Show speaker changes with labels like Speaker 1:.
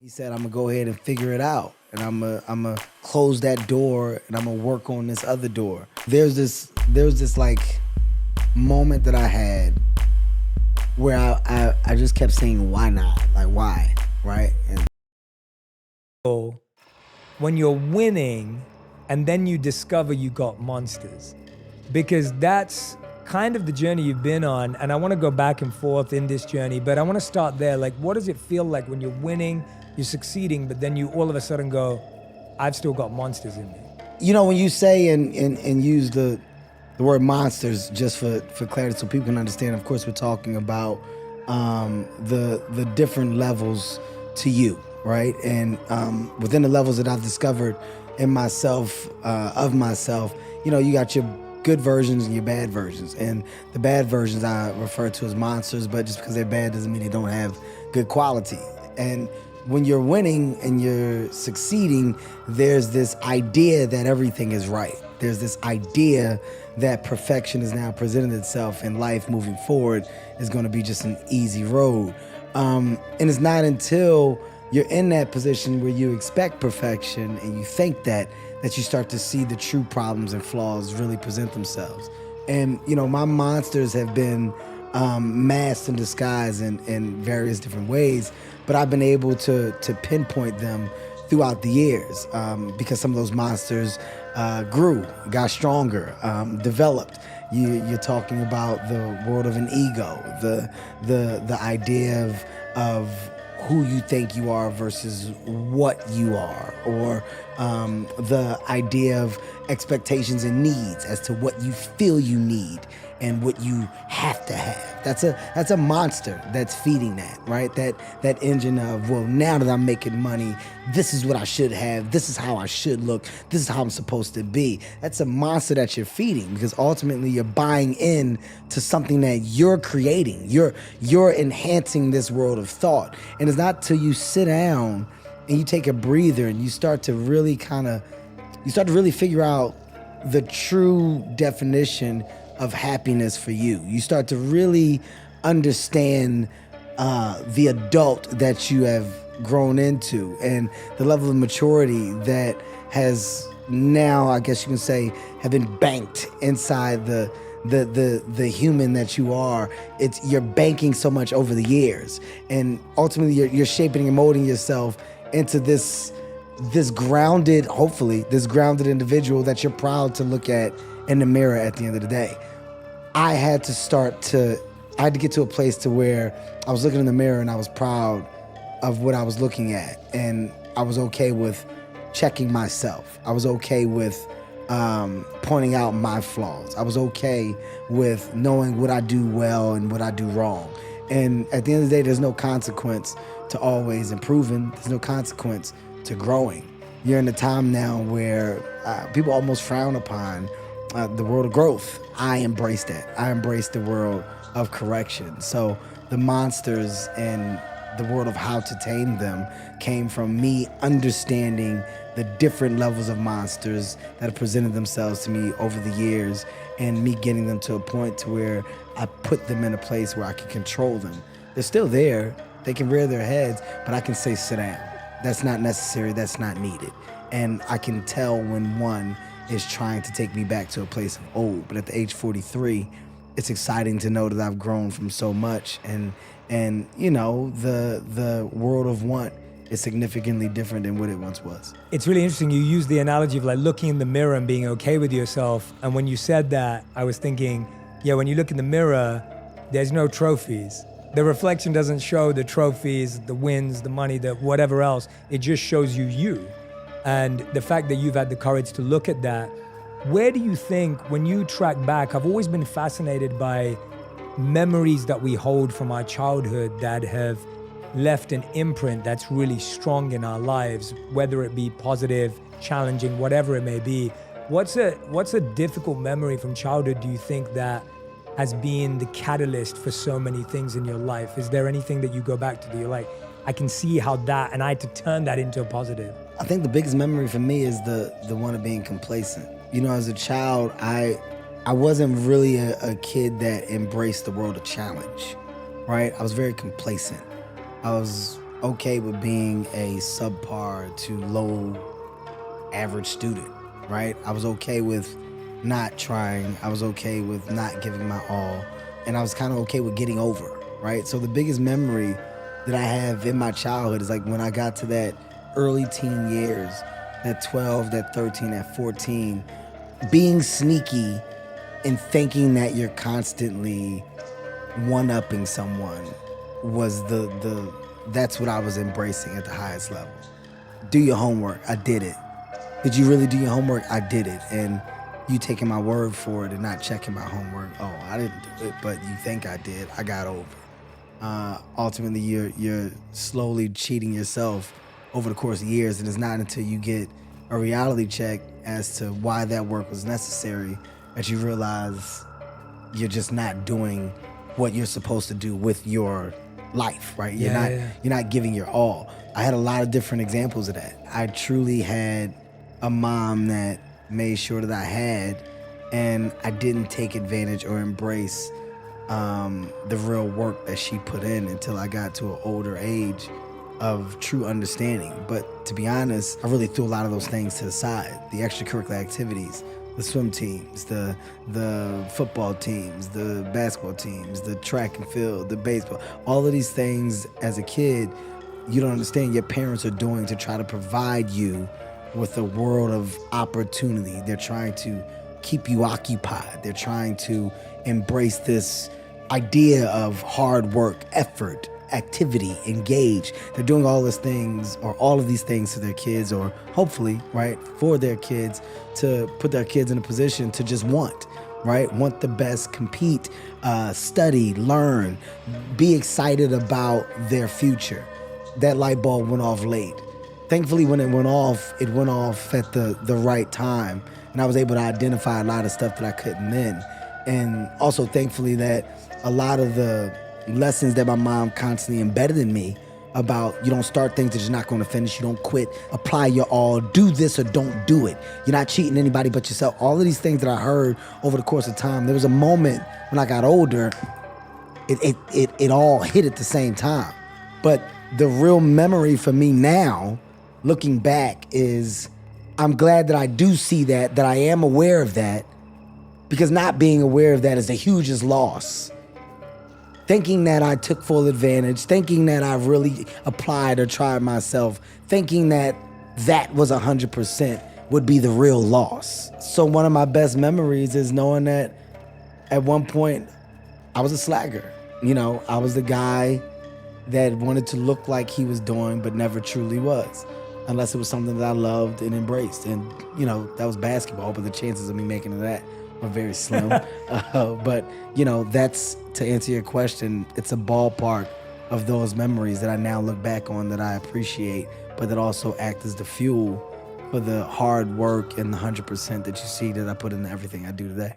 Speaker 1: He said, I'm gonna go ahead and figure it out. And I'm gonna close that door and I'm gonna work on this other door. There was this like moment that I had where I just kept saying, why not? Like, why? Right? And
Speaker 2: when you're winning and then you discover you got monsters, because that's kind of the journey you've been on. And I want to go back and forth in this journey, but I want to start there. Like, what does it feel like when you're winning, you're succeeding, but then you all of a sudden go, I've still got monsters in me?
Speaker 1: you know, when you say and use the word monsters, just for clarity so people can understand, of course we're talking about the different levels to you, right? And within the levels that I've discovered in myself, of myself, you know, you got your good versions and your bad versions. And the bad versions I refer to as monsters, but just because they're bad doesn't mean they don't have good quality. And when you're winning and you're succeeding, there's this idea that everything is right. There's this idea that perfection is now presenting itself and life moving forward is going to be just an easy road. And it's not until you're in that position where you expect perfection and you think that you start to see the true problems and flaws really present themselves. And, you know, my monsters have been masked and disguised in various different ways, but I've been able to pinpoint them throughout the years because some of those monsters grew, got stronger, developed. You're talking about the world of an ego, the idea of who you think you are versus what you are, or the idea of expectations and needs as to what you feel you need and what you have to have. That's a monster that's feeding that, right? That engine of, well, now that I'm making money, this is what I should have, this is how I should look, this is how I'm supposed to be. That's a monster that you're feeding, because ultimately you're buying in to something that you're creating. You're enhancing this world of thought. And it's not till you sit down and you take a breather and you start to really figure out the true definition of happiness for you. You start to really understand the adult that you have grown into and the level of maturity that has now, I guess you can say, have been banked inside the human that you are. You're banking so much over the years, and ultimately you're shaping and molding yourself into this grounded, hopefully this grounded individual that you're proud to look at in the mirror at the end of the day. I had to get to a place to where I was looking in the mirror and I was proud of what I was looking at, and I was okay with checking myself. I was okay with pointing out my flaws. I was okay with knowing what I do well and what I do wrong. And at the end of the day, there's no consequence to always improving. There's no consequence to growing. You're in a time now where people almost frown upon the world of growth. I embrace that. I embrace the world of correction. So the monsters and the world of how to tame them came from me understanding the different levels of monsters that have presented themselves to me over the years, and me getting them to a point to where I put them in a place where I can control them. They're still there. They can rear their heads, but I can say, sit down. That's not necessary. That's not needed. And I can tell when one is trying to take me back to a place of old. But at the age 43, it's exciting to know that I've grown from so much, and you know, the world of want is significantly different than what it once was.
Speaker 2: It's really interesting. You use the analogy of like looking in the mirror and being okay with yourself. And when you said that, I was thinking, yeah, when you look in the mirror, there's no trophies. The reflection doesn't show the trophies, the wins, the money, the whatever else. It just shows you. And the fact that you've had the courage to look at that, where do you think, when you track back, I've always been fascinated by memories that we hold from our childhood that have left an imprint that's really strong in our lives, whether it be positive, challenging, whatever it may be. What's a difficult memory from childhood, do you think, that has been the catalyst for so many things in your life? Is there anything that you go back to that you're like, I can see how that, and I had to turn that into a positive?
Speaker 1: I think the biggest memory for me is the one of being complacent. You know, as a child, I wasn't really a kid that embraced the world of challenge, right? I was very complacent. I was okay with being a subpar to low average student, right? I was okay with not trying. I was okay with not giving my all. And I was kind of okay with getting over, right? So the biggest memory that I have in my childhood is like when I got to that early teen years, that 12, that 13, that 14, being sneaky and thinking that you're constantly one-upping someone was the that's what I was embracing at the highest level. Do your homework. I did it. Did you really do your homework? I did it. And you taking my word for it and not checking my homework. Oh, I didn't do it, but you think I did. I got over. Ultimately, you're slowly cheating yourself over the course of years, and it's not until you get a reality check as to why that work was necessary that you realize you're just not doing what you're supposed to do with your life, right? You're not giving your all. I had a lot of different examples of that. I truly had a mom that made sure that I had, and I didn't take advantage or embrace the real work that she put in until I got to an older age of true understanding. But to be honest, I really threw a lot of those things to the side. The extracurricular activities, the swim teams, the football teams, the basketball teams, the track and field, the baseball, all of these things as a kid, you don't understand your parents are doing to try to provide you with a world of opportunity. They're trying to keep you occupied. They're trying to embrace this idea of hard work, effort, activity, engage. They're doing all these things or all of these things to their kids, or hopefully, right, for their kids, to put their kids in a position to just want the best, compete, study, learn, be excited about their future. That light bulb went off late. Thankfully, when it went off at the right time. And I was able to identify a lot of stuff that I couldn't then. And also, thankfully, that a lot of the lessons that my mom constantly embedded in me about you don't start things that you're not going to finish, you don't quit, apply your all, do this or don't do it. You're not cheating anybody but yourself. All of these things that I heard over the course of time, there was a moment when I got older, it all hit at the same time. But the real memory for me now, looking back, is I'm glad that I do see that I am aware of that, because not being aware of that is the hugest loss. Thinking that I took full advantage, thinking that I really applied or tried myself, thinking that was 100% would be the real loss. So one of my best memories is knowing that at one point I was a slacker. I was the guy that wanted to look like he was doing but never truly was, unless it was something that I loved and embraced. And, that was basketball, but the chances of me making it that were very slim. But, that's, to answer your question, it's a ballpark of those memories that I now look back on that I appreciate, but that also act as the fuel for the hard work and the 100% that you see that I put into everything I do today.